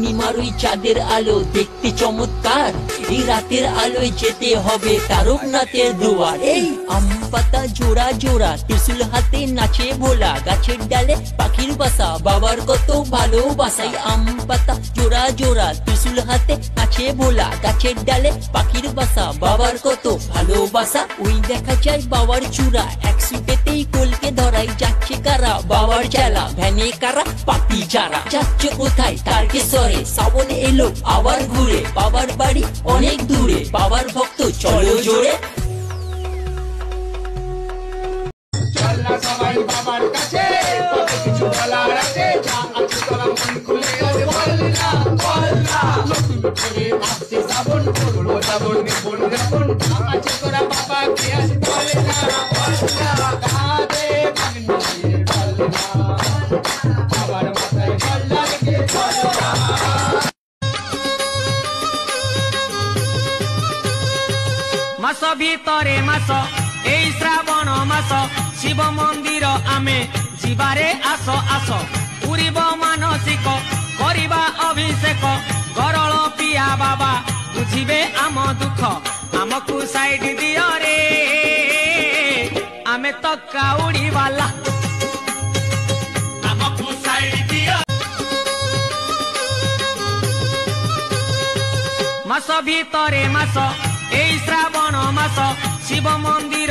পূর্ণিমার ওই চাঁদের আলো দেখতে চমৎকার। এই রাতের আলোয় যেতে হবে তারকনাথের দুয়ার। এই আম পাতা জোড়া জোড়া ত্রিশূল হাতে নাচে ভোলা, গাছের ডালে পাখির বাসা বাবার কত ভালোবাসাই। আম পাতা জোড়া জোড়া ত্রিশূল হাতে নাচে ভোলা, গাছের ডালে পাখির বাসা বাবার কত ভালোবাসা। ওই দেখা যায় বাবার চূড়া, এক সুটেতেই কোলকে ধরাই। যাচ্ছে কারা বাবার চেলা, ভ্যানে কারা পাপি যারা। যাচ্ছে কোথায় তারকেশ্বরে, শ্রাবণ এলো আবার ঘুরে। বাবার বাড়ি অনেক দূরে, বাবার ভক্ত চলো জোরে। চল না সবাই বাবার কাছে, কত কিছু বলার আছে, যা আছে তোরা মন খুলে আজ বল না, বল না। নতুন করে আসছে শ্রাবণ, করবো শ্রাবণ নিপুণ জ্ঞাপন, যা আছে তোরা বাবাকে আজ বল না, বল না। কাঁদে ভাগ্নে বল না, বাবার মাথায় গল্লা রেখে বল না। মাস ভিতরে মাস এই শ্রাবণ মাস, শিব মন্দির আমি ଯିବାରେ ଆସ ଆସ। ପୁରିବ ମାନସିକ କରିବା ଅଭିଷେକ, ଗରଳ ପିଆ ବାବା ବୁଝିବେ ଆମ ଦୁଃଖ। ଆମକୁ ସାଇଡ ଦିଅ ରେ, ଆମେ ତ କାଉଡି ବାଲା। ଆମକୁ ସାଇଡ ଦିଅ। ମାସ ଭିତରେ ମାସ এই শ্রাবণ মাস, শিব মন্দির